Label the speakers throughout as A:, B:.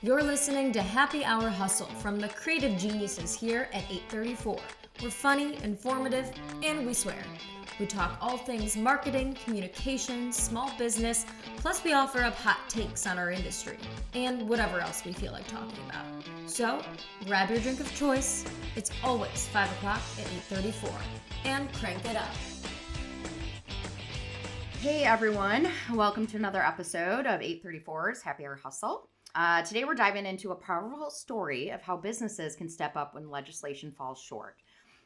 A: You're listening to Happy Hour Hustle from the creative geniuses here at 834. We're funny, informative, and we swear. We talk all things marketing, communications, small business, plus we offer up hot takes on our industry, and whatever else we feel like talking about. So, grab your drink of choice. It's always 5 o'clock at 834. And crank it up.
B: Hey everyone, welcome to another episode of 834's Happy Hour Hustle. Today we're diving into a powerful story of how businesses can step up when legislation falls short.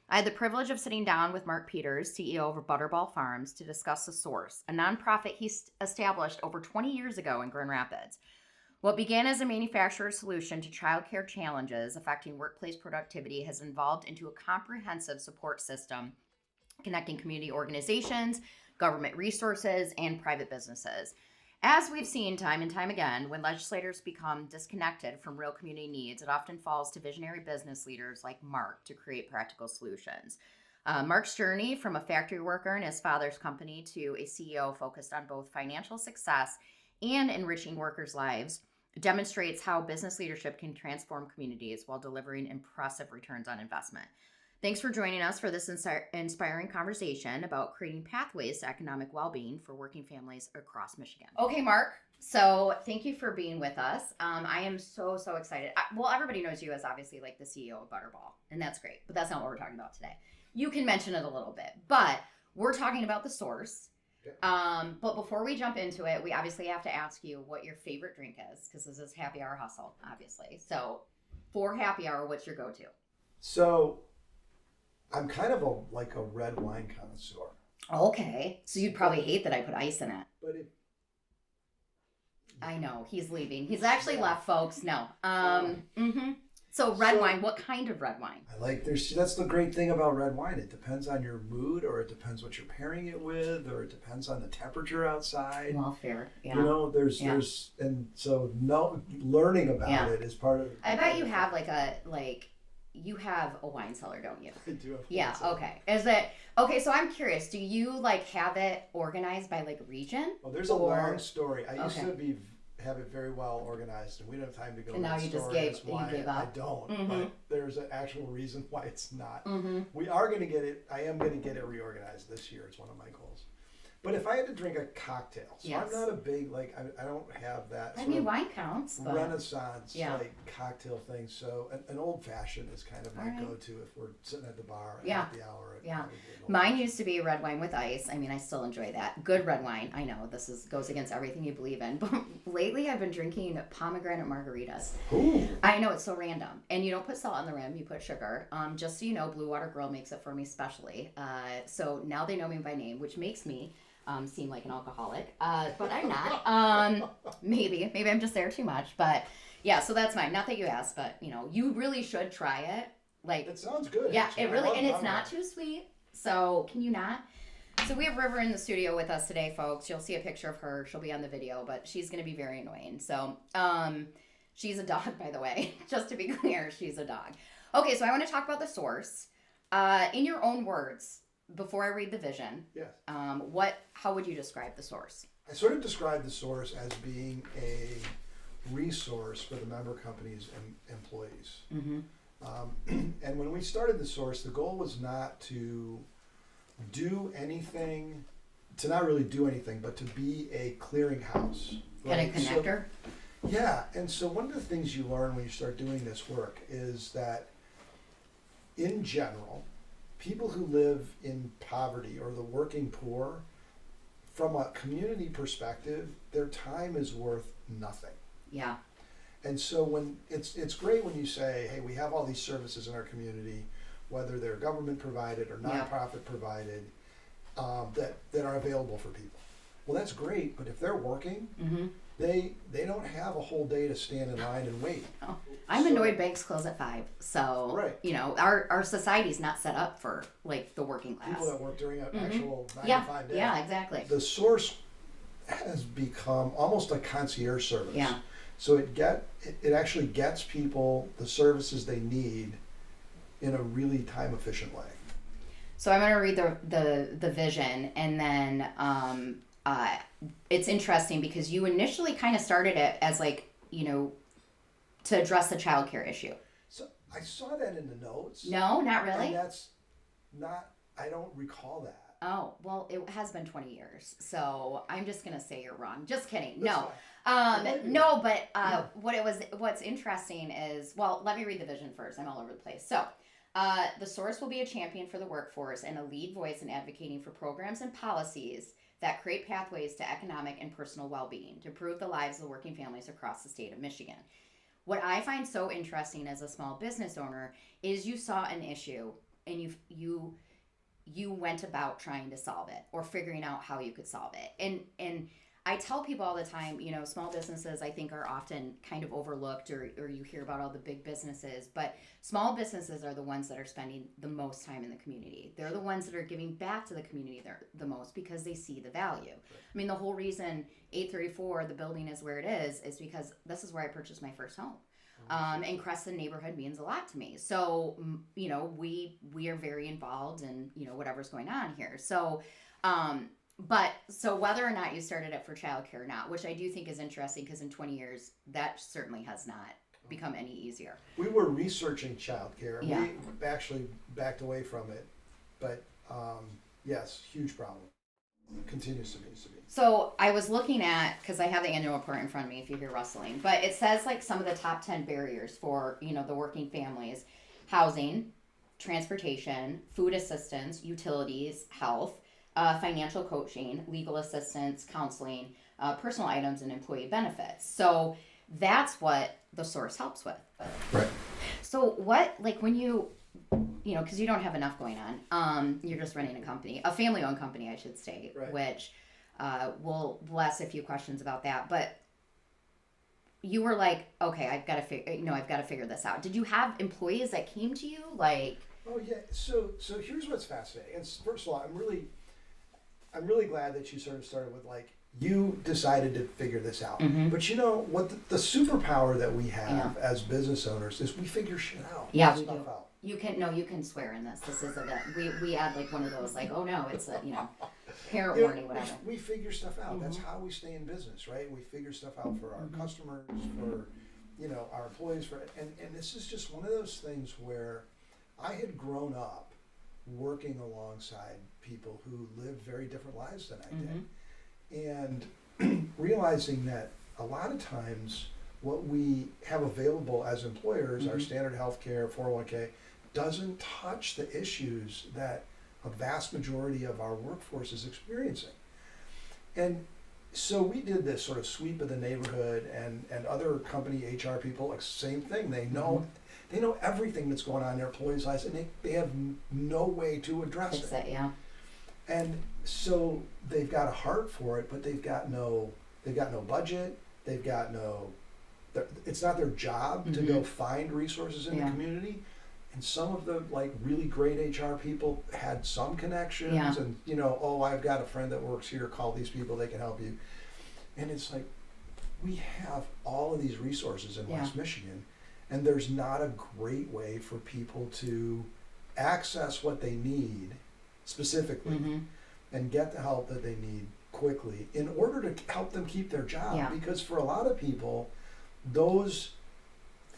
B: I had the privilege of sitting down with Mark Peters, CEO of Butterball Farms, to discuss The Source, a nonprofit he established over 20 years ago in Grand Rapids. What began as a manufacturer's solution to childcare challenges affecting workplace productivity has evolved into a comprehensive support system connecting community organizations, government resources, and private businesses. As we've seen time and time again, when legislators become disconnected from real community needs, it often falls to visionary business leaders like Mark to create practical solutions. Mark's journey from a factory worker in his father's company to a CEO focused on both financial success and enriching workers' lives demonstrates how business leadership can transform communities while delivering impressive returns on investment. Thanks for joining us for this inspiring conversation about creating pathways to economic well-being for working families across Michigan. Okay, Mark, so thank you for being with us. I am so excited. Well, everybody knows you as obviously like the CEO of Butterball, and that's great, but that's not what we're talking about today. You can mention it a little bit, but we're talking about The Source. Okay. But before we jump into it, we obviously have to ask you what your favorite drink is, because this is Happy Hour Hustle, obviously. So for Happy Hour, what's your go-to?
C: So I'm kind of a red wine connoisseur.
B: Okay. So you'd probably hate that I put ice in it.
C: But
B: I know. He's leaving. He's actually left, folks. No. So red wine. What kind of red wine?
C: That's the great thing about red wine. It depends on your mood, or it depends what you're pairing it with, or it depends on the temperature outside.
B: Well, fair. Yeah.
C: You know, and so learning about it is part of.
B: I bet you have you have a wine cellar, don't you?
C: I do have a
B: wine cellar. Okay. So I'm curious, do you have it organized by region?
C: Well, there's a long story. I used to have it very well organized, and we don't have time to go into that story.
B: And now you gave up.
C: I don't, but there's an actual reason why it's not. We are going to get it, I am going to get it reorganized this year. It's one of my goals. But if I had to drink a cocktail, so I'm not a big, I don't have that
B: wine counts, but
C: Renaissance, cocktail thing. So an old fashioned is kind of my go-to if we're sitting at the bar at the hour.
B: Mine used to be red wine with ice. I mean, I still enjoy that. Good red wine. I know this goes against everything you believe in, but lately I've been drinking pomegranate margaritas.
C: Ooh.
B: I know, it's so random. And you don't put salt on the rim, you put sugar. Just so you know, Blue Water Girl makes it for me specially. So now they know me by name, which makes me seem like an alcoholic, but I'm not. Maybe I'm just there too much, but yeah, so that's mine. Not that you asked, but you really should try it.
C: It sounds good.
B: Yeah, actually. It really, and it's not too sweet. So can you not? So we have River in the studio with us today, folks. You'll see a picture of her. She'll be on the video, but she's going to be very annoying. So, she's a dog, by the way, just to be clear, she's a dog. Okay. So I want to talk about The Source, in your own words. Before I read the vision,
C: yes.
B: How would you describe The Source?
C: I sort of describe The Source as being a resource for the member companies and employees. And when we started The Source, the goal was not to do anything, but to be a clearinghouse.
B: Right? And a connector?
C: And so one of the things you learn when you start doing this work is that, in general, people who live in poverty or the working poor, from a community perspective, their time is worth nothing.
B: Yeah.
C: And so when it's great when you say, hey, we have all these services in our community, whether they're government provided or nonprofit provided, that are available for people. Well, that's great, but if they're working, they don't have a whole day to stand in line and wait.
B: Oh, I'm annoyed banks close at 5. So, our society's not set up for the working class.
C: People that work during an actual 9 to 5 day.
B: Yeah, exactly.
C: The Source has become almost a concierge service.
B: Yeah.
C: So it actually gets people the services they need in a really time efficient way.
B: So I'm going to read the vision, and then it's interesting because you initially kind of started it as to address the childcare issue.
C: So I saw that in the notes.
B: No, not really.
C: And that's not, I don't recall that.
B: Oh, well, it has been 20 years, so I'm just going to say you're wrong. Just kidding.
C: That's
B: No.
C: fine.
B: No, but what's interesting is, well, let me read the vision first. I'm all over the place. So, the source will be a champion for the workforce and a lead voice in advocating for programs and policies that create pathways to economic and personal well-being to improve the lives of working families across the state of Michigan. What I find so interesting as a small business owner is you saw an issue and you went about trying to solve it or figuring out how you could solve it. And I tell people all the time, small businesses I think are often kind of overlooked or you hear about all the big businesses, but small businesses are the ones that are spending the most time in the community. They're the ones that are giving back to the community the most because they see the value. I mean, the whole reason 834, the building is where it is because this is where I purchased my first home. And Crescent neighborhood means a lot to me. So, we are very involved in, whatever's going on here. So, so whether or not you started it for childcare or not, which I do think is interesting because in 20 years, that certainly has not become any easier.
C: We were researching childcare.
B: Yeah.
C: We actually backed away from it. But, yes, huge problem. Continues to be.
B: So I was looking at, because I have the annual report in front of me if you hear rustling, but it says like some of the top 10 barriers for, the working families: housing, transportation, food assistance, utilities, health, financial coaching, legal assistance, counseling, personal items, and employee benefits. So that's what the source helps with.
C: Right.
B: So what, like when you, because you don't have enough going on, you're just running a company, a family-owned company, I should say,
C: Right.
B: which we'll ask a few questions about that. But you were like, okay, I've got to figure this out. Did you have employees that came to you, like? Oh
C: yeah. So here's what's fascinating. And first of all, I'm really glad that you sort of started with like you decided to figure this out.
B: Mm-hmm.
C: But what the superpower that we have as business owners is we figure shit out.
B: Yeah, we
C: stuff
B: do.
C: out.
B: You can swear in this. This is we add like one of those like, oh no, it's a parent warning, whatever.
C: We figure stuff out.
B: Mm-hmm.
C: That's how we stay in business, right? We figure stuff out for our customers, for our employees, and this is just one of those things where I had grown up working alongside people who lived very different lives than I did, and realizing that a lot of times what we have available as employers, our standard health care, 401k, doesn't touch the issues that a vast majority of our workforce is experiencing. And so we did this sort of sweep of the neighborhood, and other company HR people, like same thing. They know everything that's going on in their employees' lives, and they have no way to address it.
B: Yeah.
C: And so they've got a heart for it, but they've got no budget. They've got it's not their job to go find resources in the community. And some of the like really great HR people had some connections, and I've got a friend that works here. Call these people; they can help you. And it's like we have all of these resources in West Michigan, and there's not a great way for people to access what they need specifically and get the help that they need quickly in order to help them keep their job.
B: Yeah.
C: Because for a lot of people, those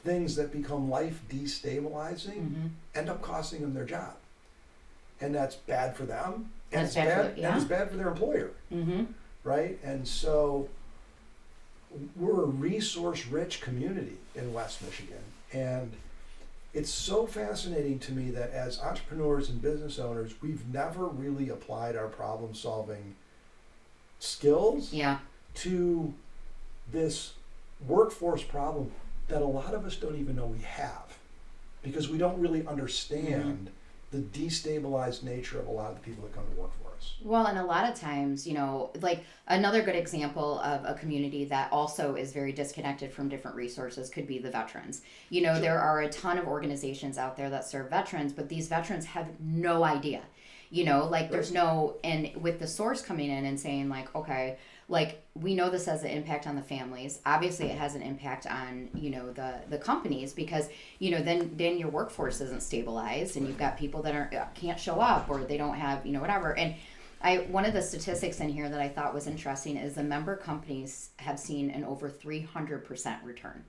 C: things that become life destabilizing end up costing them their job, and that's bad for them, and it's bad for their employer, right? And so we're a resource-rich community in West Michigan, and it's so fascinating to me that as entrepreneurs and business owners, we've never really applied our problem-solving skills to this workforce problem that a lot of us don't even know we have, because we don't really understand the destabilized nature of a lot of the people that come to work for us.
B: Well, and a lot of times, like another good example of a community that also is very disconnected from different resources could be the veterans. Sure. There are a ton of organizations out there that serve veterans, but these veterans have no idea. There's and with the source coming in and saying like, okay, like we know this has an impact on the families. Obviously it has an impact on, the companies, because, then your workforce isn't stabilized and you've got people that can't show up, or they don't have, whatever. And one of the statistics in here that I thought was interesting is the member companies have seen an over 300% return.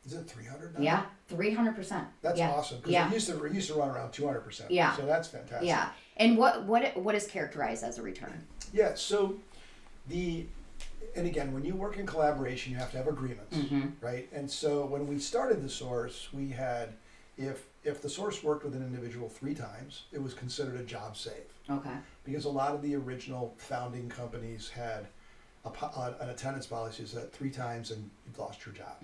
C: Is it 300 now?
B: Yeah, 300%.
C: That's
B: yeah.
C: awesome. Because
B: Yeah.
C: it used to run around 200%.
B: Yeah.
C: So that's fantastic.
B: Yeah. And what is characterized as a return?
C: Yeah. So and again, when you work in collaboration, you have to have agreements, right? And so when we started the source, we had, if the source worked with an individual 3 times, it was considered a job save.
B: Okay.
C: Because a lot of the original founding companies had an attendance policy that 3 times and you've lost your job,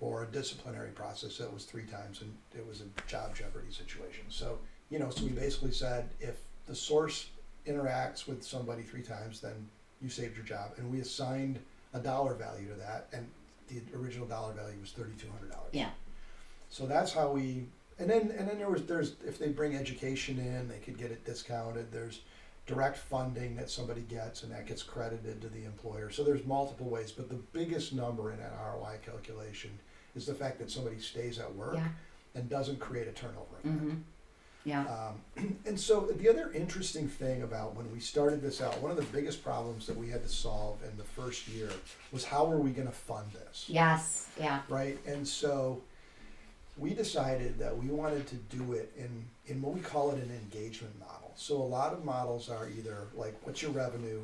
C: or a disciplinary process that was 3 times and it was a job jeopardy situation. So, so we basically said if the source interacts with somebody 3 times, then you saved your job, and we assigned a dollar value to that, and the original dollar value was $3,200.
B: Yeah.
C: So that's how we, and then there's if they bring education in, they could get it discounted. There's direct funding that somebody gets, and that gets credited to the employer. So there's multiple ways, but the biggest number in that ROI calculation is the fact that somebody stays at work and doesn't create a turnover event.
B: Yeah.
C: And so the other interesting thing about when we started this out, one of the biggest problems that we had to solve in the first year was how were we going to fund this?
B: Yes. Yeah.
C: Right? And so we decided that we wanted to do it in what we call it an engagement model. So a lot of models are either like, what's your revenue?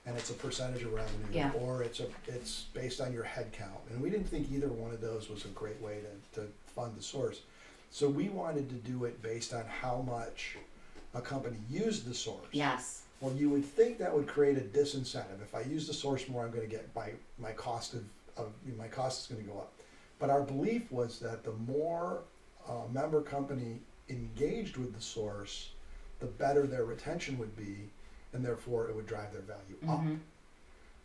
C: And it's a percentage of revenue, or it's based on your head count. And we didn't think either one of those was a great way to fund the source. So we wanted to do it based on how much a company used the source.
B: Yes.
C: Well, you would think that would create a disincentive. If I use the source more, I'm going to get my cost my cost is going to go up. But our belief was that the more a member company engaged with the source, the better their retention would be, and therefore it would drive their value up.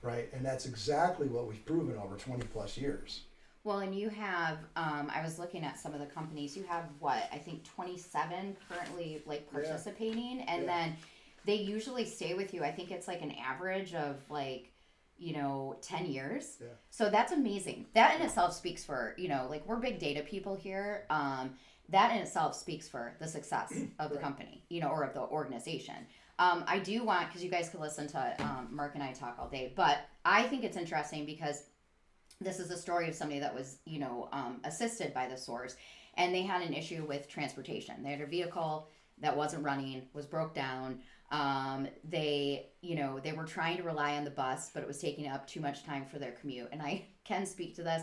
C: Right? And that's exactly what we've proven over 20 plus years.
B: Well, and you have, I was looking at some of the companies, you have I think 27 currently participating, and then they usually stay with you. I think it's an average of 10 years. Yeah. So that's amazing. That in itself speaks for, we're big data people here. That in itself speaks for the success of the company, or of the organization. I do want, because you guys could listen to Mark and I talk all day, but I think it's interesting because this is a story of somebody that was, assisted by the source, and they had an issue with transportation. They had a vehicle that wasn't running, was broke down. They were trying to rely on the bus, but it was taking up too much time for their commute. And I can speak to this.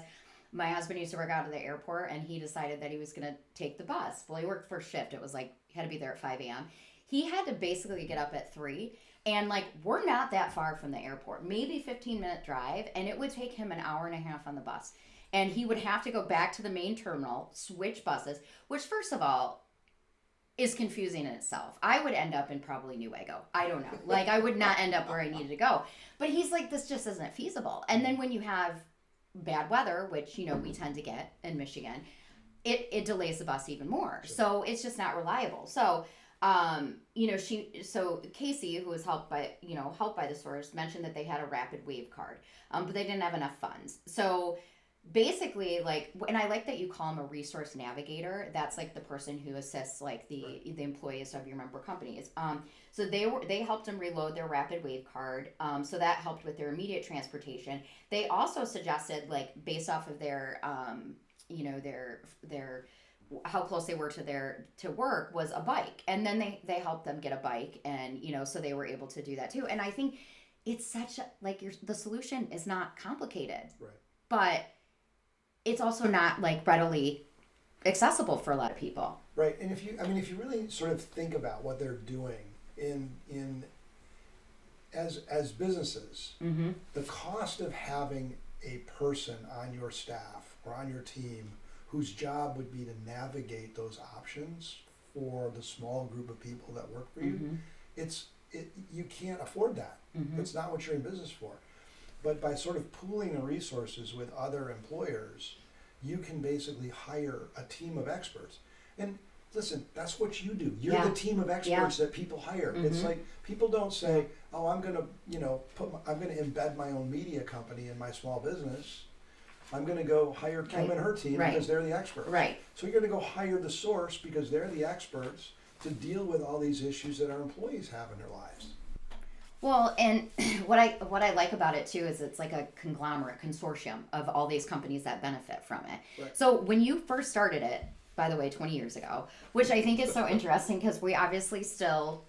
B: My husband used to work out of the airport, and he decided that he was going to take the bus. Well, he worked first shift. It was he had to be there at 5 a.m. He had to basically get up at 3. And we're not that far from the airport, maybe 15-minute drive, and it would take him an hour and a half on the bus. And he would have to go back to the main terminal, switch buses, which first of all is confusing in itself. I would end up in probably Newaygo. I don't know. I would not end up where I needed to go. But he's this just isn't feasible. And then when you have bad weather, which, we tend to get in Michigan, it delays the bus even more. Sure. So it's just not reliable. So Casey, who was helped by the source, mentioned that they had a rapid wave card, but they didn't have enough funds. So basically, and I like that you call them a resource navigator. That's the person who assists the employees of your member companies. So they helped them reload their rapid wave card. So that helped with their immediate transportation. They also suggested, based off of their their how close they were to work, was a bike, and then they helped them get a bike, and so they were able to do that too. And I think it's such the solution is not complicated, right? But it's also not readily accessible for a lot of people,
C: right? And if you really sort of think about what they're doing as businesses, the cost of having a person on your staff or on your team whose job would be to navigate those options for the small group of people that work for you, you can't afford that. It's not what you're in business for. But by sort of pooling the resources with other employers, you can basically hire a team of experts. And listen, that's what you do. You're the team of experts that people hire. It's people don't say, "Oh, I'm going to embed my own media company in my small business. I'm going to go hire Kim and her team because they're the experts."
B: Right.
C: So you're going to go hire the source because they're the experts to deal with all these issues that our employees have in their lives.
B: Well, and what I like about it too is it's like a conglomerate consortium of all these companies that benefit from it.
C: Right.
B: So when you first started it, by the way, 20 years ago, which I think is so interesting because we obviously still,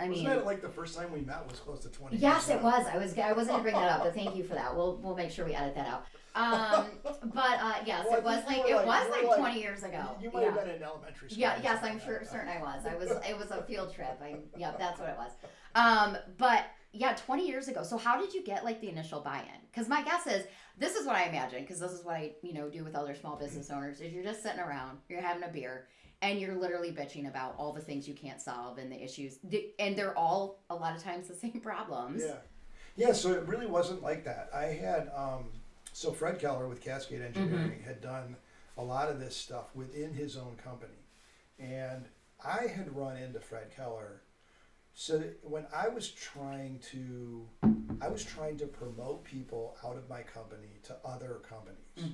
C: Wasn't that like the first time we met was close to 20
B: yes,
C: years
B: it was. I wasn't going to bring that up, but thank you for that. We'll make sure we edit that out. Yes,
C: Well,
B: it was
C: I think
B: like
C: you were like
B: 20 years ago.
C: You might have been in elementary school.
B: Yeah,
C: or
B: yes,
C: something
B: I'm
C: like
B: sure,
C: that.
B: certain I was. It was a field trip. That's what it was. But yeah, 20 years ago. So how did you get like the initial buy-in? Because my guess is this is what I imagine. Because this is what I do with other small business owners. Is you're just sitting around, you're having a beer, and you're literally bitching about all the things you can't solve and the issues, and they're all a lot of times the same problems.
C: Yeah. So it really wasn't like that. I had so Fred Keller with Cascade Engineering had done a lot of this stuff within his own company, and I had run into Fred Keller. So when I was trying to promote people out of my company to other companies,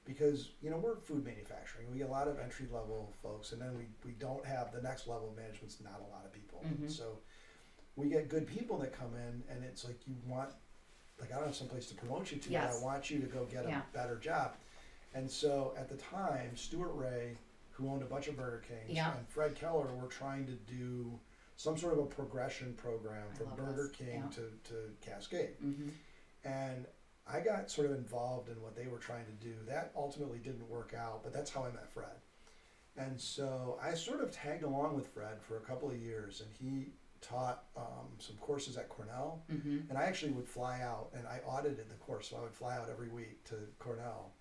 C: because we're food manufacturing. We get a lot of entry level folks, and then we don't have the next level of management's not a lot of people. So we get good people that come in, and it's like you want, like I don't have someplace to promote you to, but I want you to go get a better job. And so at the time, Stuart Ray, who owned a bunch of Burger Kings, and Fred Keller were trying to do some sort of a progression program from Burger King to Cascade. And I got sort of involved in what they were trying to do. That ultimately didn't work out, but that's how I met Fred. And so I sort of tagged along with Fred for a couple of years, and he taught some courses at Cornell. And I actually would fly out, and I audited the course, so I would fly out every week to Cornell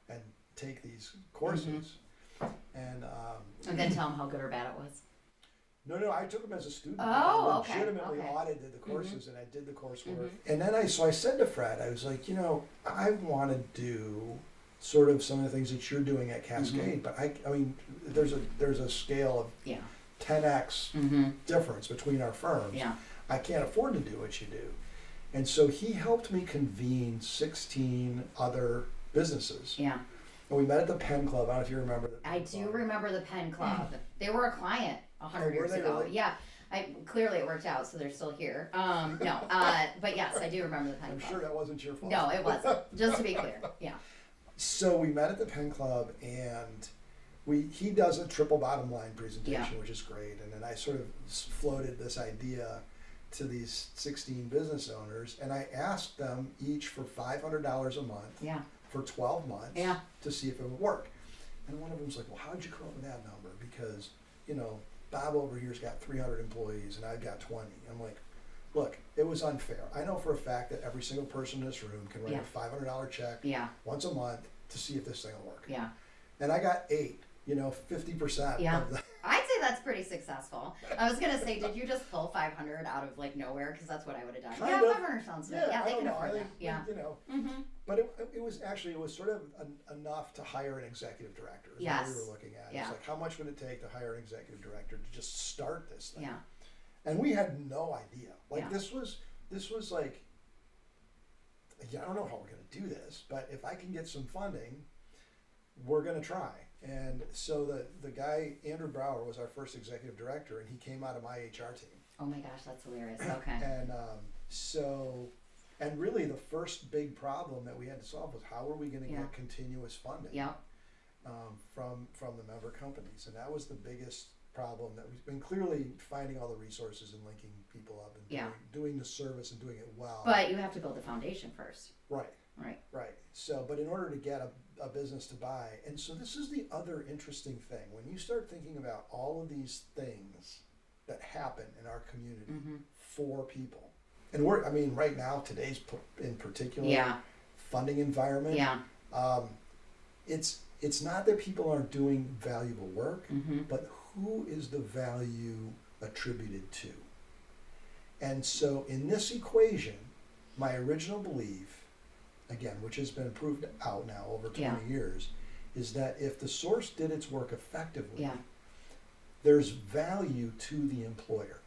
C: and take these courses. And
B: then tell them how good or bad it was.
C: No, I took them as a student.
B: Oh,
C: I legitimately audited the courses and I did the coursework. And then I said to Fred, I was like, I want to do sort of some of the things that you're doing at Cascade, but I mean, there's a scale of 10x difference between our firms. I can't afford to do what you do. And so he helped me convene 16 other businesses. And we met at the Pen Club. I don't know if you remember the Pen Club.
B: Do remember the Pen Club. They were a client 100 years ago.
C: Really?
B: Yeah. Clearly it worked out, so they're still here. But yes, I do remember the Pen Club.
C: I'm sure that wasn't your fault.
B: No, it wasn't. Just to be clear. Yeah.
C: So we met at the Pen Club, and he does a triple bottom line presentation, which is great. And then I sort of floated this idea to these 16 business owners, and I asked them each for $500 a month for 12 months to see if it would work. And one of them was like, well, how'd you come up with that number? Because, Bob over here's got 300 employees and I've got 20. I'm like, look, it was unfair. I know for a fact that every single person in this room can write a $500 check once a month to see if this thing will work. And I got 8, 50% of the...
B: I'd say that's pretty successful. I was gonna say, did you just pull 500 out of like nowhere? Because that's what I would have done.
C: Kind
B: yeah,
C: of.
B: 500 sounds good. Yeah, they can afford that.
C: But it was sort of enough to hire an executive director. Is what we were looking at. It's like, how much would it take to hire an executive director to just start this thing? And we had no idea. Like this was like, I don't know how we're gonna do this, but if I can get some funding, we're gonna try. And so the guy, Andrew Brower, was our first executive director, and he came out of my HR team.
B: Oh my gosh, that's hilarious. Okay.
C: And really the first big problem that we had to solve was how are we going to get continuous funding from the member companies. And that was the biggest problem that we've been clearly finding all the resources and linking people up and doing the service and doing it well.
B: But you have to build the foundation first.
C: Right. So, but in order to get a business to buy, and so this is the other interesting thing. When you start thinking about all of these things that happen in our community for people, and right now, today's in particular, funding environment, it's not that people aren't doing valuable work, but who is the value attributed to? And so in this equation, my original belief, again, which has been proved out now over 20 years, is that if the source did its work effectively, there's value to the employer.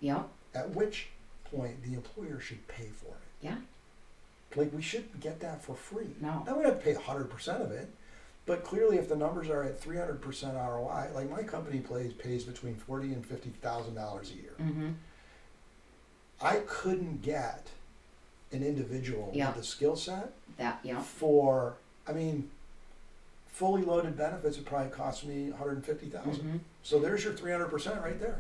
C: At which point the employer should pay for it. Like we shouldn't get that for free.
B: No.
C: Now we don't have to pay 100% of it, but clearly if the numbers are at 300% ROI, like my company pays between $40,000 and $50,000 a year. I couldn't get an individual
B: Yeah.
C: with a skill set
B: That, yeah.
C: for, I mean, fully loaded benefits would probably cost me $150,000. So there's your 300% right there.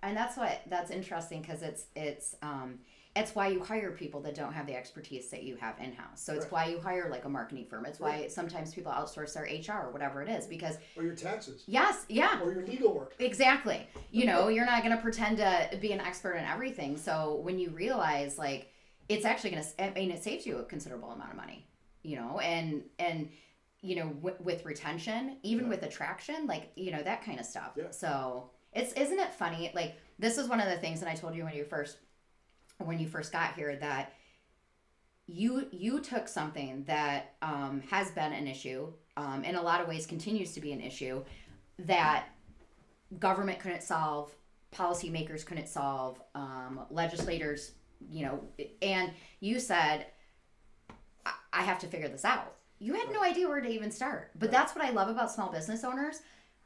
B: And that's interesting because it's why you hire people that don't have the expertise that you have in-house. So it's
C: Right.
B: why you hire like a marketing firm. It's why
C: Right.
B: sometimes people outsource their HR or whatever it is because
C: Or your taxes.
B: yes, yeah.
C: Or your legal work.
B: Exactly. You know, you're not going to pretend to be an expert in everything. So when you realize like it's actually going to, I mean, it saves you a considerable amount of money, you know, and you know, with retention, even with attraction, like, you know, that kind of stuff.
C: Yeah.
B: So isn't it funny? Like this is one of the things that I told you when you first got here that you took something that has been an issue, in a lot of ways continues to be an issue that government couldn't solve, policymakers couldn't solve, legislators, you know, and you said, I have to figure this out. You had no idea where to even start. But that's what I love about small business owners.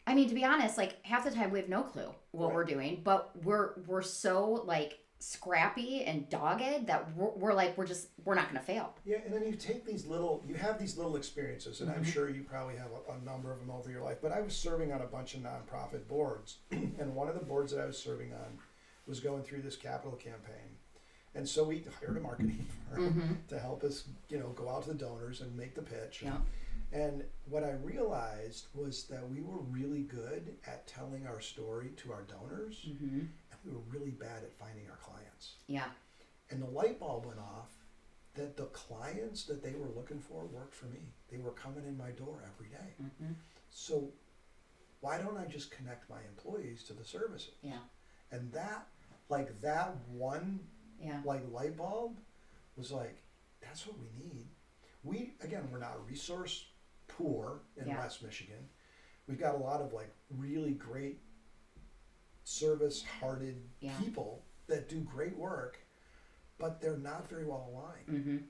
B: I mean, to be honest, like half the time we have no clue what we're doing, but we're so like scrappy and dogged that we're like, we're not going to fail.
C: Yeah, and then you have these little experiences, and I'm sure you probably have a number of them over your life, but I was serving on a bunch of nonprofit boards, and one of the boards that I was serving on was going through this capital campaign. And so we hired a marketing firm to help us, you know, go out to the donors and make the pitch.
B: Yeah.
C: And what I realized was that we were really good at telling our story to our donors, and we were really bad at finding our clients.
B: Yeah.
C: And the light bulb went off that the clients that they were looking for worked for me. They were coming in my door every day. So why don't I just connect my employees to the services?
B: Yeah.
C: And that one light bulb was like, that's what we need. We're not resource poor in West Michigan. We've got a lot of like really great service-hearted people that do great work, but they're not very well aligned.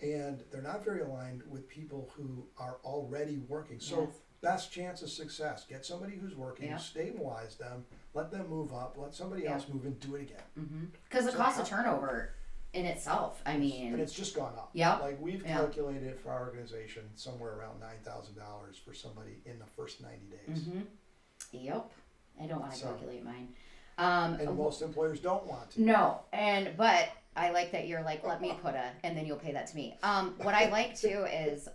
C: And they're not very aligned with people who are already working. So best chance of success, get somebody who's working, stabilize them, let them move up, let somebody else move and do it again.
B: Because the cost of turnover in itself, I mean,
C: and it's just gone up.
B: Yeah.
C: Like we've calculated for our organization somewhere around $9,000 for somebody in the first 90 days.
B: Yep. I don't want to calculate mine.
C: And most employers don't want to.
B: No, but I like that you're like, let me put and then you'll pay that to me. What I like too is,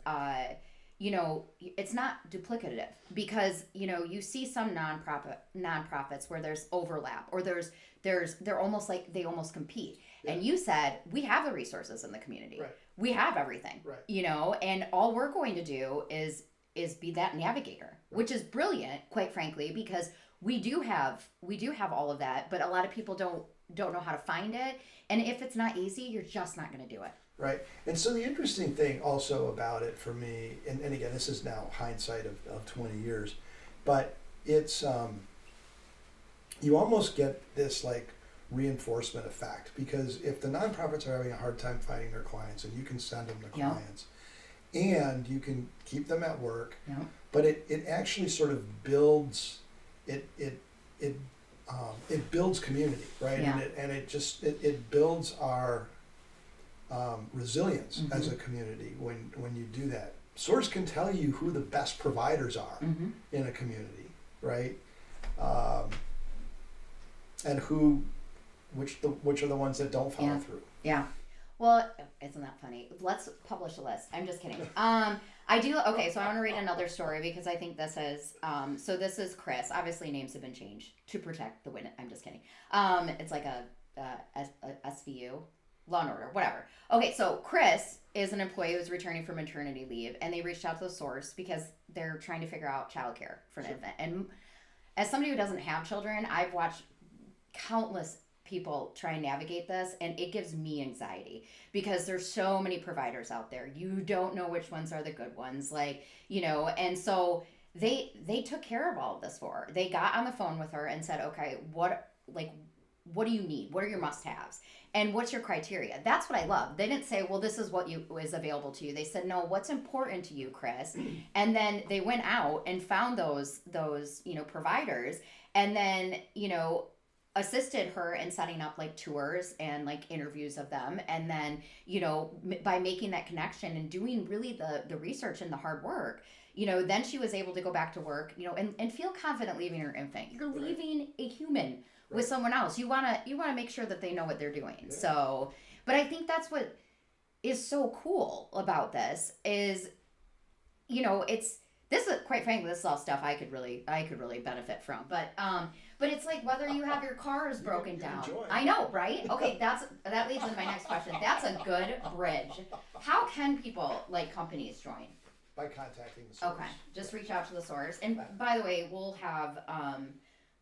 B: you know, it's not duplicative because, you know, you see some nonprofits where there's overlap or they're almost like they almost compete. And you said, we have the resources in the community.
C: Right.
B: We have everything, you know, and all we're going to do is be that navigator, which is brilliant, quite frankly, because we do have all of that, but a lot of people don't know how to find it. And if it's not easy, you're just not going to do it.
C: Right. And so the interesting thing also about it for me, and again, this is now hindsight of 20 years, but it's, you almost get this like reinforcement effect because if the nonprofits are having a hard time finding their clients and you can send them the clients and you can keep them at work, but it actually sort of builds, it builds community, right? And it builds our resilience as a community when you do that. Source can tell you who the best providers are in a community, right? And which are the ones that don't follow through.
B: Yeah. Well, isn't that funny? Let's publish a list. I'm just kidding. I do. Okay, so I want to read another story because I think this is. So this is Chris. Obviously, names have been changed to protect the witness. I'm just kidding. It's like a SVU, Law and Order, whatever. Okay, so Chris is an employee who's returning from maternity leave, and they reached out to the source because they're trying to figure out childcare for an infant. And as somebody who doesn't have children, I've watched countless people try and navigate this, and it gives me anxiety because there's so many providers out there. You don't know which ones are the good ones, like, you know. And so they took care of all of this for her. They got on the phone with her and said, okay, what do you need? What are your must-haves? And what's your criteria? That's what I love. They didn't say, well, this is what is available to you. They said, no, what's important to you, Chris? And then they went out and found those, you know, providers. And then, you know, assisted her in setting up like tours and like interviews of them, and then by making that connection and doing really the research and the hard work, then she was able to go back to work, and feel confident leaving her infant. You're leaving a human with someone else. You want to make sure that they know what they're doing. Yeah. So, but I think that's what is so cool about this is, this is, quite frankly, this is all stuff I could really benefit from. But it's like whether you have your cars broken down. I know, right? Okay, that leads into my next question. That's a good bridge. How can people, like companies, join?
C: By contacting the source.
B: Okay, just reach out to the source. And by the way, we'll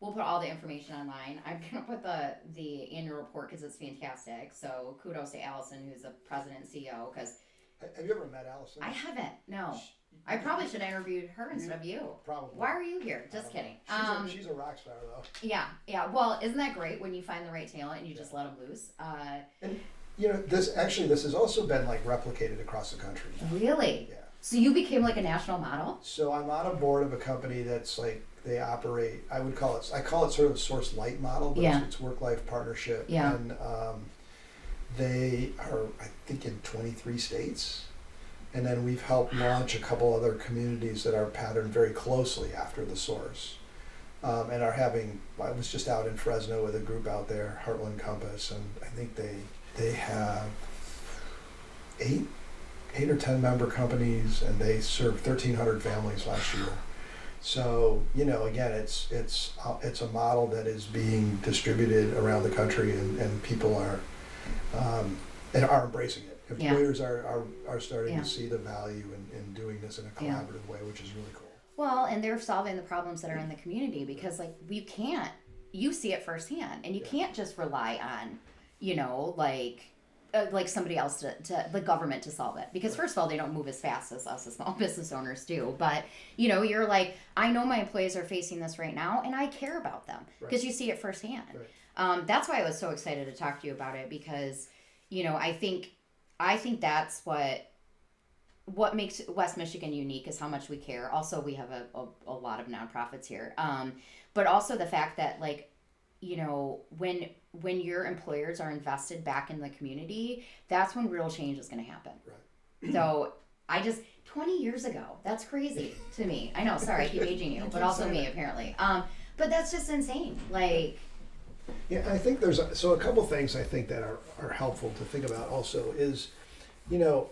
B: put all the information online. I'm gonna put the annual report because it's fantastic. So kudos to Allison, who's the president and CEO. Because
C: have you ever met Allison?
B: I haven't. No. I probably should have interviewed her instead of you.
C: Probably.
B: Why are you here? Just kidding.
C: She's a rock star, though.
B: Yeah. Well, isn't that great when you find the right talent and you just let them loose?
C: And this has also been like replicated across the country.
B: Really?
C: Yeah.
B: So you became like a national model?
C: So I'm on a board of a company that's like they operate. I call it sort of the Source Light model, but it's work-life partnership.
B: Yeah.
C: And they are, I think, in 23 states. And then we've helped launch a couple other communities that are patterned very closely after the Source. And are having, I was just out in Fresno with a group out there, Heartland Compass, and I think they have eight or 10 member companies, and they served 1,300 families last year. So, again, it's a model that is being distributed around the country, and people are embracing it. Employers are starting to see the value in doing this in a collaborative way, which is really cool.
B: Well, and they're solving the problems that are in the community because, like, you see it firsthand, and you can't just rely on, like somebody else to the government to solve it. Because first of all, they don't move as fast as us as small business owners do. But, you're like, I know my employees are facing this right now, and I care about them because you see it firsthand. Right. That's why I was so excited to talk to you about it because, I think that's what makes West Michigan unique is how much we care. Also, we have a lot of nonprofits here. But also the fact that, like, when your employers are invested back in the community, that's when real change is going to happen. Right. So 20 years ago, that's crazy to me. I know, sorry, I keep aging you, but also me apparently. But that's just insane. Like,
C: yeah, I think there's a couple things I think that are helpful to think about also is, you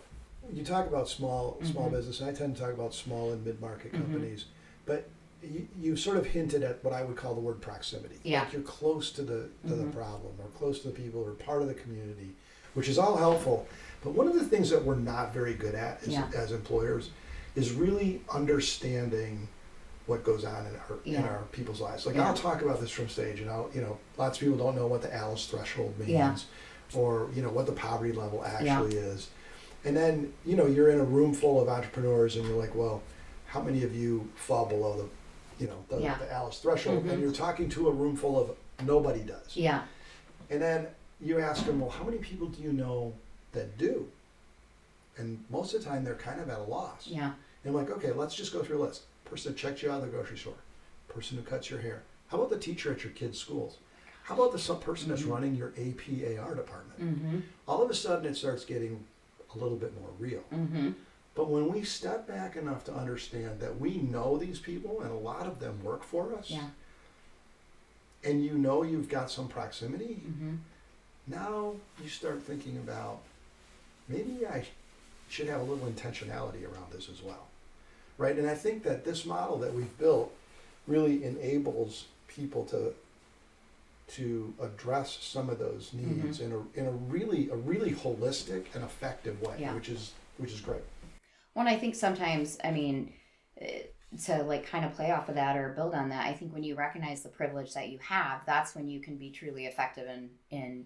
C: talk about small business, and I tend to talk about small and mid-market companies, but you sort of hinted at what I would call the word proximity.
B: Yeah.
C: Like you're close to the problem, or close to the people, or part of the community, which is all helpful. But one of the things that we're not very good at as employers is really understanding what goes on in our people's lives. Like I'll talk about this from stage, and lots of people don't know what the ALICE threshold means, or what the poverty level actually is. And then you're in a room full of entrepreneurs, and you're like, well, how many of you fall below the ALICE threshold? And you're talking to a room full of nobody does.
B: Yeah.
C: And then you ask them, well, how many people do you know that do? And most of the time they're kind of at a loss.
B: Yeah.
C: And I'm like, okay, let's just go through a list. Person that checks you out of the grocery store, person who cuts your hair. How about the teacher at your kids' schools? How about the person that's running your APAR department? All of a sudden it starts getting a little bit more real. But when we step back enough to understand that we know these people and a lot of them work for us, and you've got some proximity, now you start thinking about maybe I should have a little intentionality around this as well. Right? And I think that this model that we've built really enables people to address some of those needs in a really holistic and effective way, which is great.
B: Well, I think sometimes, to like kind of play off of that or build on that, I think when you recognize the privilege that you have, that's when you can be truly effective in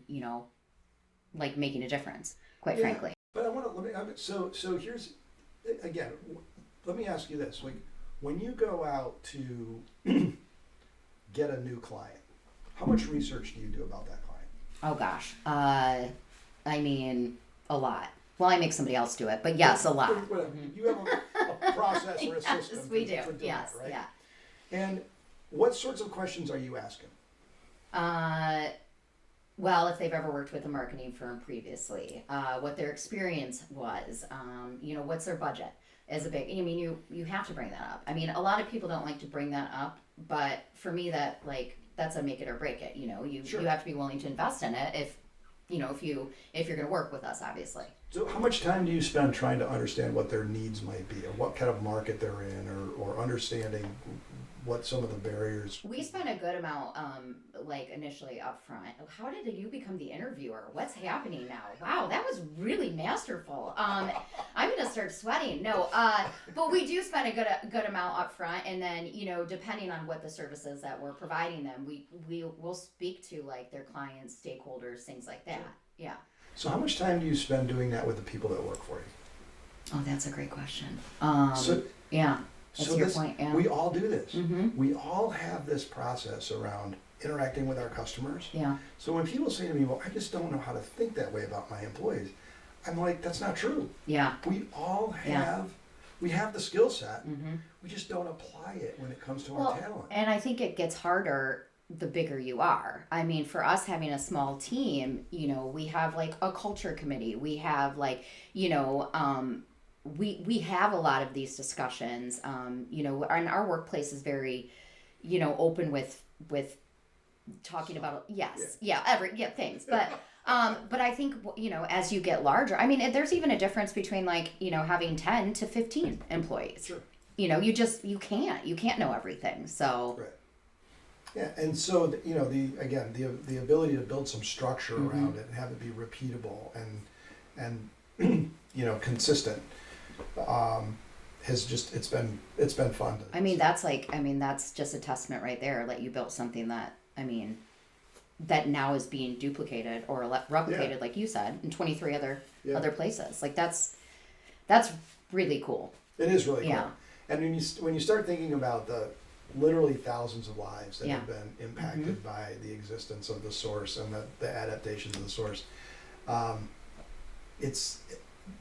B: like making a difference, quite frankly.
C: But so here's, again, let me ask you this. Like, when you go out to get a new client, how much research do you do about that client?
B: Oh gosh. A lot. Well, I make somebody else do it, but yes, a lot.
C: You have a process or a system.
B: Yes, we do.
C: For doing
B: Yes,
C: that, right?
B: yeah.
C: And what sorts of questions are you asking?
B: Well, if they've ever worked with a marketing firm previously, what their experience was, what's their budget is a big, I mean, you have to bring that up. I mean, a lot of people don't like to bring that up, but for me that's a make it or break it,
C: Sure.
B: you have to be willing to invest in it if you're going to work with us, obviously.
C: So how much time do you spend trying to understand what their needs might be, or what kind of market they're in, or understanding what some of the barriers?
B: We spent a good amount, initially up front. How did you become the interviewer? What's happening now? Wow, that was really masterful. I'm gonna start sweating. No, but we do spend a good amount up front, and then depending on what the services that we're providing them, we will speak to like their clients, stakeholders, things like that. Sure. Yeah.
C: So how much time do you spend doing that with the people that work for you?
B: Oh, that's a great question. Yeah.
C: So
B: your point, yeah.
C: We all do this.
B: Mm-hmm.
C: We all have this process around interacting with our customers.
B: Yeah.
C: So when people say to me, well, I just don't know how to think that way about my employees, I'm like, that's not true.
B: Yeah.
C: We all have, we have the skill set.
B: Mm-hmm.
C: We just don't apply it when it comes to our talent.
B: And I think it gets harder the bigger you are. I mean, for us having a small team, we have like a culture committee. We have like, we have a lot of these discussions, and our workplace is very, open with talking about, things, but I think, as you get larger, I mean, there's even a difference between like, having 10 to 15 employees.
C: Sure.
B: You can't know everything. So.
C: Right. Yeah, and so the ability to build some structure
B: Mm-hmm.
C: around it and have it be repeatable and consistent has just it's been fun.
B: That's just a testament right there that you built something that that now is being duplicated or replicated, like you said, in 23 other places. Like that's really cool.
C: It is really cool.
B: Yeah.
C: And when you start thinking about the literally thousands of lives that
B: Yeah.
C: have been impacted
B: Mm-hmm.
C: by the existence of the source and the adaptations of the source, it's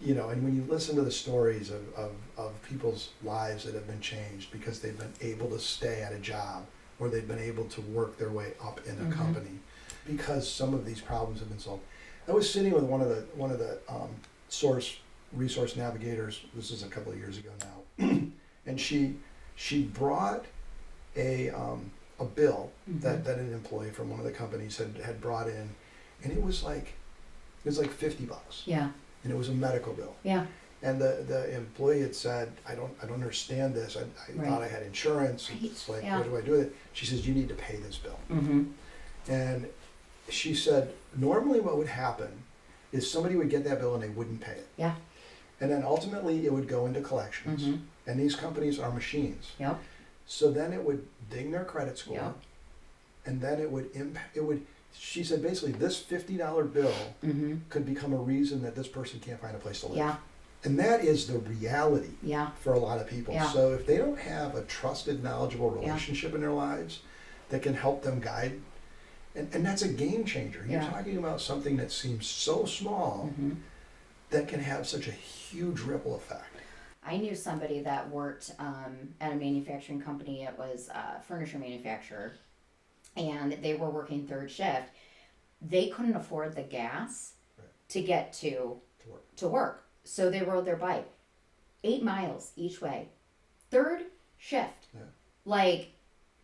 C: and when you listen to the stories of people's lives that have been changed because they've been able to stay at a job or they've been able to work their way up in a
B: Mm-hmm.
C: company because some of these problems have been solved. I was sitting with one of the source resource navigators. This is a couple of years ago now, and she brought a bill
B: Mm-hmm.
C: that an employee from one of the companies had brought in, and it was like $50.
B: Yeah.
C: And it was a medical bill.
B: Yeah.
C: And the employee had said, I don't understand this. I
B: Right.
C: thought I had insurance.
B: Right.
C: It's like,
B: Yeah.
C: what do I do with it? She says, you need to pay this bill.
B: Mm-hmm.
C: And she said, normally what would happen is somebody would get that bill and they wouldn't pay it.
B: Yeah.
C: And then ultimately it would go into collections.
B: Mm-hmm.
C: And these companies are machines.
B: Yep.
C: So then it would ding their credit score.
B: Yep.
C: And then it would she said basically this $50 bill
B: Mm-hmm.
C: could become a reason that this person can't find a place to live.
B: Yeah.
C: And that is the reality
B: Yeah.
C: for a lot of people.
B: Yeah.
C: So if they don't have a trusted, knowledgeable relationship in their lives that can help them guide, and that's a game changer. You're
B: Yeah.
C: talking about something that seems so small
B: Mm-hmm.
C: that can have such a huge ripple effect.
B: I knew somebody that worked at a manufacturing company. It was a furniture manufacturer, and they were working third shift. They couldn't afford the gas
C: Right.
B: to get to
C: To work.
B: work, so they rode their bike 8 miles each way, third shift.
C: Yeah.
B: Like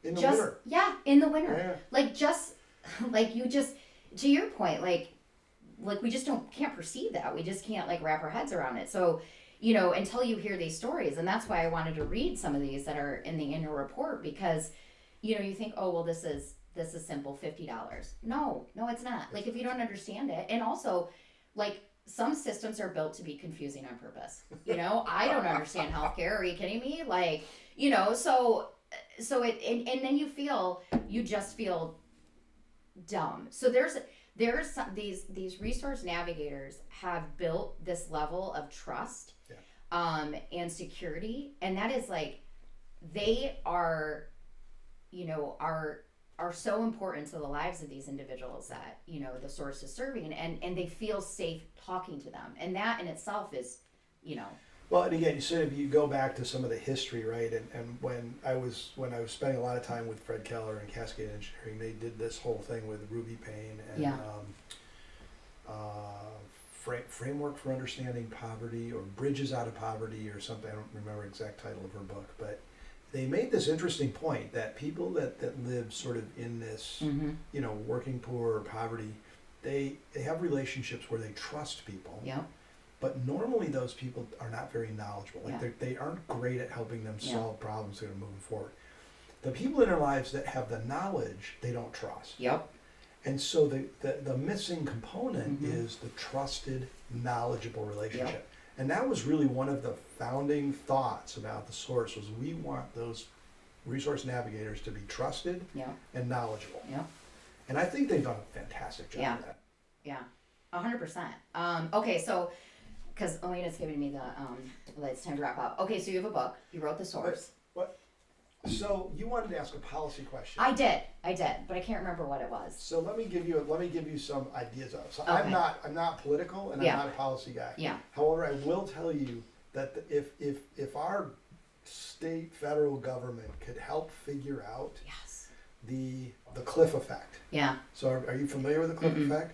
C: In the
B: just
C: winter.
B: in the winter.
C: Yeah.
B: Like just like you just to your point, like we just can't perceive that. We just can't like wrap our heads around it. So until you hear these stories, and that's why I wanted to read some of these that are in the annual report, because you think, oh well, this is simple, $50. No, it's not. Like if you don't understand it, and also like some systems are built to be confusing on purpose. I don't understand healthcare. Are you kidding me? Like so it and then you just feel dumb. So there's some, these resource navigators have built this level of trust and security, and that is like they are so important to the lives of these individuals that the source is serving, and they feel safe talking to them, and that in itself is
C: Well, and again, you said if you go back to some of the history, right? And when I was spending a lot of time with Fred Keller and Cascade Engineering, they did this whole thing with Ruby Payne and
B: Yeah.
C: Framework for Understanding Poverty or Bridges Out of Poverty or something. I don't remember the exact title of her book, but they made this interesting point that people that live sort of in this, you know, working poor or poverty, they have relationships where they trust people.
B: Yeah.
C: But normally those people are not very knowledgeable. Like
B: Yeah.
C: they aren't great at helping them
B: Yeah.
C: solve problems that are moving forward. The people in their lives that have the knowledge, they don't trust.
B: Yep.
C: And so the missing component is the trusted, knowledgeable relationship.
B: Yep.
C: And that was really one of the founding thoughts about the source was we want those resource navigators to be trusted
B: Yeah.
C: and knowledgeable.
B: Yeah.
C: And I think they've done a fantastic job
B: Yeah.
C: of that.
B: Yeah. 100%. Okay, so because Elena's giving me the it's time to wrap up. Okay, so you have a book. You wrote The Source.
C: What? So you wanted to ask a policy question.
B: I did, but I can't remember what it was.
C: So let me give you some ideas of. So
B: Okay.
C: I'm not political and
B: Yeah.
C: I'm not a policy guy.
B: Yeah.
C: However, I will tell you that if our state federal government could help figure out
B: Yes.
C: the cliff effect.
B: Yeah.
C: So are you familiar with the cliff effect?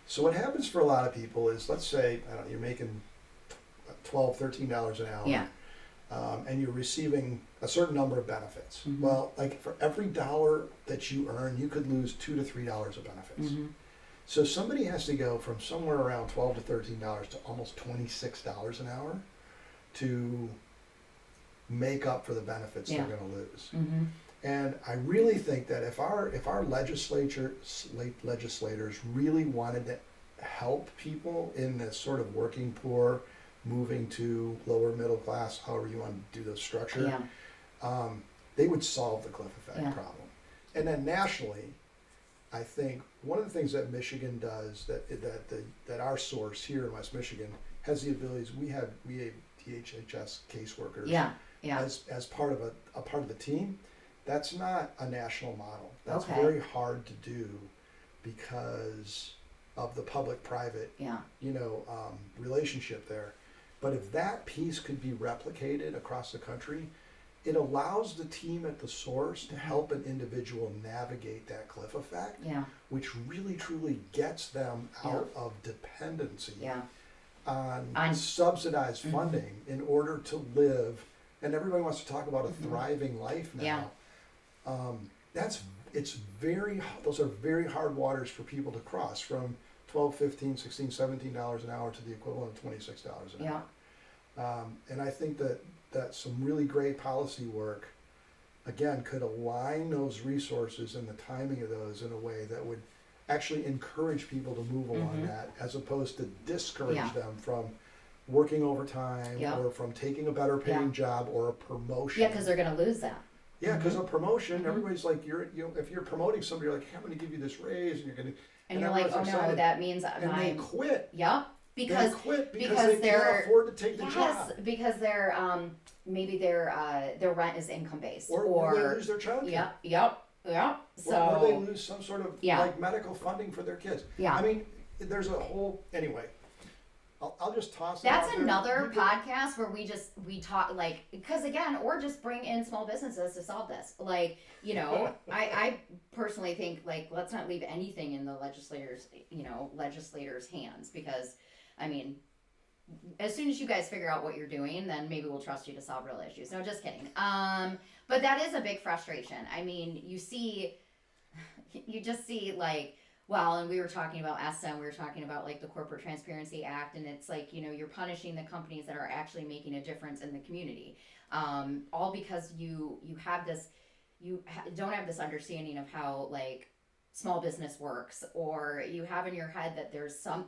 C: So what happens for a lot of people is, let's say, I don't know, you're making $12, $13 an hour.
B: Yeah.
C: And you're receiving a certain number of benefits. Well, like for every dollar that you earn, you could lose $2 to $3 of benefits. So somebody has to go from somewhere around $12 to $13 to almost $26 an hour to make up for the benefits
B: Yeah.
C: they're going to lose. And I really think that if our legislators really wanted to help people in this sort of working poor, moving to lower middle class, however you want to do the structure,
B: Yeah.
C: they would solve the cliff effect
B: Yeah.
C: problem. And then nationally, I think one of the things that Michigan does that our source here in West Michigan has the abilities. We have DHHS caseworkers
B: Yeah. Yeah.
C: as part of a part of the team. That's not a national model. That's
B: Okay.
C: very hard to do because of the public-private,
B: Yeah.
C: relationship there. But if that piece could be replicated across the country, it allows the team at the source to help an individual navigate that cliff effect,
B: Yeah.
C: which really truly gets them out of dependency
B: Yeah.
C: on subsidized funding in order to live. And everybody wants to talk about a thriving life now.
B: Yeah.
C: Those are very hard waters for people to cross, from $12, $15, $16, $17 an hour to the equivalent of $26 an
B: Yeah.
C: hour. And I think that some really great policy work, again, could align those resources and the timing of those in a way that would actually encourage people to move along that, as opposed to discourage
B: Yeah.
C: them from working overtime
B: Yeah.
C: or from taking a better paying
B: Yeah.
C: job or a promotion.
B: Yeah, because they're going to lose that.
C: Yeah, because a promotion, everybody's like, if you're promoting somebody, you're like, hey, I'm going to give you this raise, and you're going to,
B: And you're like, oh
C: everyone's
B: no,
C: excited.
B: that means
C: and they
B: I'm.
C: quit.
B: Yeah.
C: They
B: Because
C: quit because
B: because
C: they
B: they're-
C: can't afford to take the
B: yes,
C: job,
B: because their maybe their rent is income based,
C: or they lose their childcare.
B: Yeah. So
C: Or they lose some sort of
B: Yeah.
C: like medical funding for their kids.
B: Yeah.
C: I mean, there's a whole anyway. I'll just toss.
B: that's
C: that out
B: another
C: there.
B: podcast where we talk, like, because again, or just bring in small businesses to solve this. Like, I personally think, like, let's not leave anything in the legislators' hands, because I mean, as soon as you guys figure out what you're doing, then maybe we'll trust you to solve real issues. No, just kidding. But that is a big frustration. I mean, you just see, like, well, and we were talking about ESTA, and we were talking about, like, the Corporate Transparency Act, and it's like, you're punishing the companies that are actually making a difference in the community, all because you don't have this understanding of how, like, small business works, or you have in your head that there's some,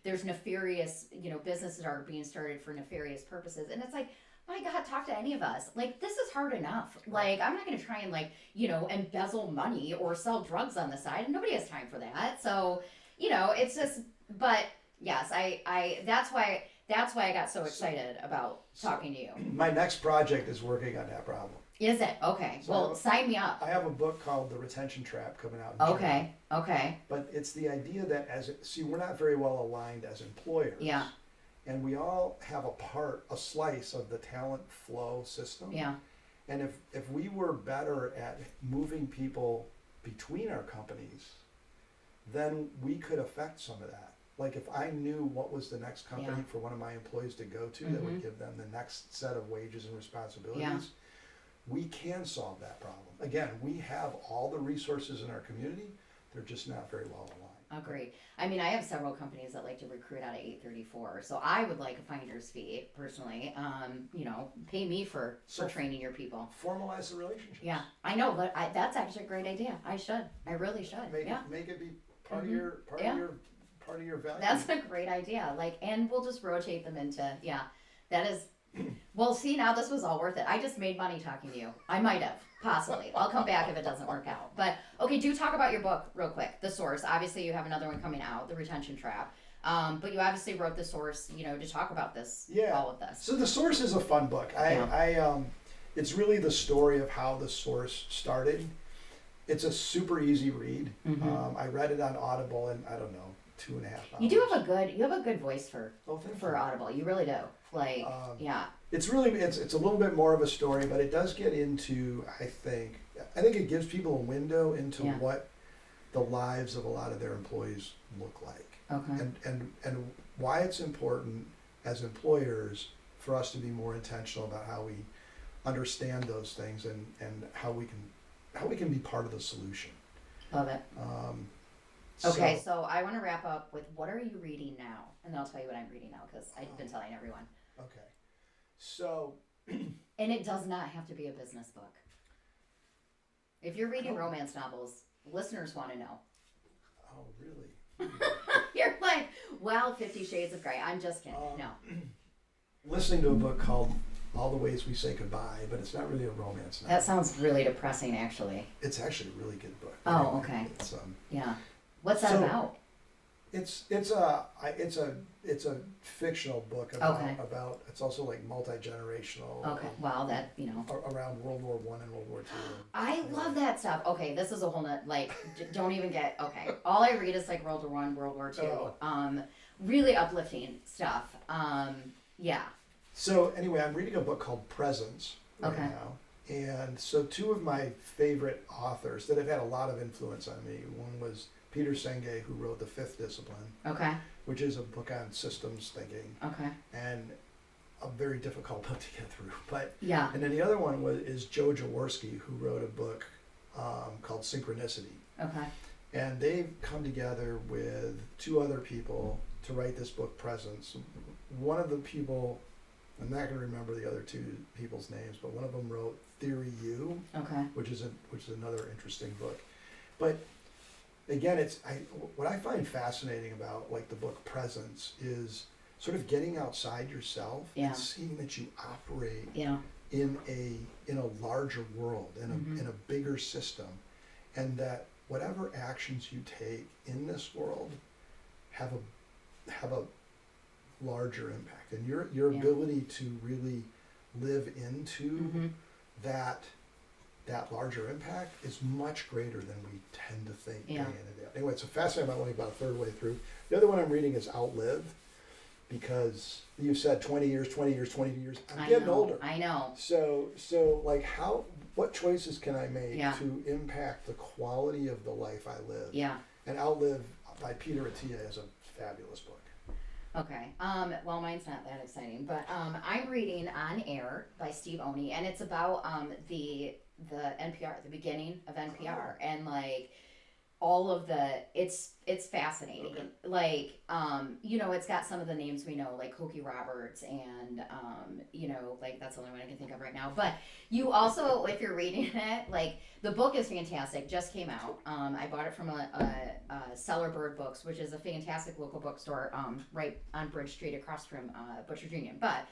B: there's nefarious, businesses are being started for nefarious purposes, and it's like, my God, talk to any of us. Like, this is hard enough. Like, I'm not going to try and, like, embezzle money or sell drugs on the side. Nobody has time for that. So, it's just, but yes, that's why I got so excited about talking to you.
C: My next project is working on that problem.
B: Is it? Okay.
C: So
B: Well, sign me up.
C: I have a book called The Retention Trap coming out in June.
B: Okay.
C: But it's the idea that we're not very well aligned as employers.
B: Yeah.
C: and we all have a slice of the talent flow system.
B: Yeah.
C: And if we were better at moving people between our companies, then we could affect some of that. Like if I knew what was the next company for one of my employees to go to that would give them the next set of wages and responsibilities, we can solve that problem. Again, we have all the resources in our community, they're just not very well aligned.
B: Agree. I mean, I have several companies that like to recruit out of 834, so I would like a finder's fee personally. Pay me for training your people.
C: Formalize the relationship.
B: Yeah, I know, but that's actually a great idea. I really should.
C: Make it be part of your value.
B: That's a great idea. And we'll just rotate them into that is. Well, see, now this was all worth it. I just made money talking to you. I might have, possibly. I'll come back if it doesn't work out. But, okay, do talk about your book real quick, The Source. Obviously, you have another one coming out, The Retention Trap. But you obviously wrote The Source, to talk about this, all of this.
C: So The Source is a fun book. It's really the story of how The Source started. It's a super easy read. I read it on Audible in, 2.5 hours.
B: You have a good voice for Audible. You really do.
C: It's a little bit more of a story, but it does get into, I think it gives people a window into what the lives of a lot of their employees look like.
B: Okay.
C: And why it's important as employers for us to be more intentional about how we understand those things and how we can be part of the solution.
B: Love it. Okay, so I want to wrap up with what are you reading now? And then I'll tell you what I'm reading now because I've been telling everyone.
C: Okay. So.
B: And it does not have to be a business book. If you're reading romance novels, listeners want to know.
C: Oh, really?
B: You're like, well, 50 Shades of Grey. I'm just kidding. No.
C: Listening to a book called All the Ways We Say Goodbye, but it's not really a romance novel.
B: That sounds really depressing, actually.
C: It's actually a really good book.
B: Oh, okay.
C: It's,
B: yeah. What's that about?
C: It's a fictional book about it's also like multi-generational.
B: Okay. Wow, that
C: around World War I and World War II.
B: I love that stuff. Okay, this is a whole nut don't even get okay. All I read is like World War I, World War II. Really uplifting stuff. Yeah.
C: So anyway, I'm reading a book called Presence right now. And so two of my favorite authors that have had a lot of influence on me, one was Peter Senge, who wrote The Fifth Discipline, which is a book on systems thinking, and a very difficult book to get through. But and then the other one is Joe Jaworski, who wrote a book called Synchronicity. And they've come together with two other people to write this book, Presence. One of the people, I'm not going to remember the other two people's names, but one of them wrote Theory U, which is another interesting book. But again, what I find fascinating about like the book Presence is sort of getting outside yourself and seeing that you operate in a larger world, in a bigger system, and that whatever actions you take in this world have a larger impact, and your ability to really live into that larger impact is much greater than we tend to think. Anyway, it's a fascinating. I'm only about a third way through. The other one I'm reading is Outlive, because you've said 20 years, 20 years, 20 years. I'm getting older.
B: I know.
C: So like what choices can I make to impact the quality of the life I live? And Outlive by Peter Attia is a fabulous book.
B: Okay. Well, mine's not that exciting, but I'm reading On Air by Steve Oney, and it's about the NPR, the beginning of NPR, and like all of it's fascinating. It's got some of the names we know, like Cokie Roberts, and that's the only one I can think of right now. But you also, if you're reading it, like the book is fantastic, just came out. I bought it from a Cellar Bird Books, which is a fantastic local bookstore right on Bridge Street across from Butchers Union. But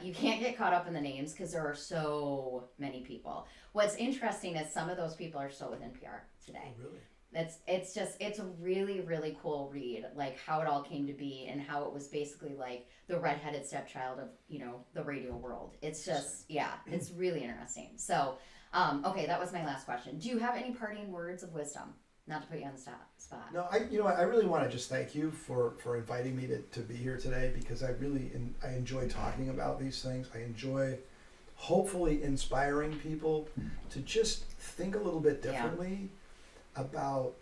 B: you can't get caught up in the names because there are so many people. What's interesting is some of those people are still with NPR today.
C: Oh, really?
B: It's a really, really cool read, like how it all came to be and how it was basically like the redheaded stepchild of, the radio world. It's just, it's really interesting. So, okay, that was my last question. Do you have any parting words of wisdom? Not to put you on the spot.
C: No, I really want to just thank you for inviting me to be here today, because I enjoy talking about these things. I enjoy hopefully inspiring people to just think a little bit differently about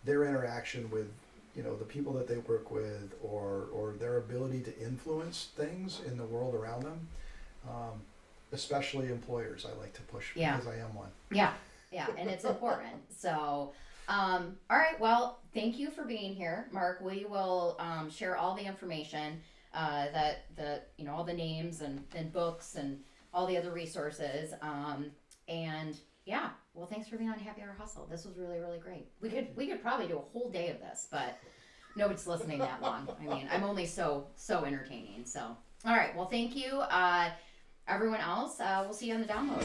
C: their interaction with, the people that they work with, or their ability to influence things in the world around them, especially employers. I like to push because I am one.
B: Yeah, and it's important. So, all right, well, thank you for being here, Mark. We will share all the information, that all the names and books and all the other resources. And yeah, well, thanks for being on Happy Hour Hustle. This was really, really great. We could probably do a whole day of this, but nobody's listening that long. I mean, I'm only so entertaining. So, all right, well, thank you, everyone else. We'll see you on the download.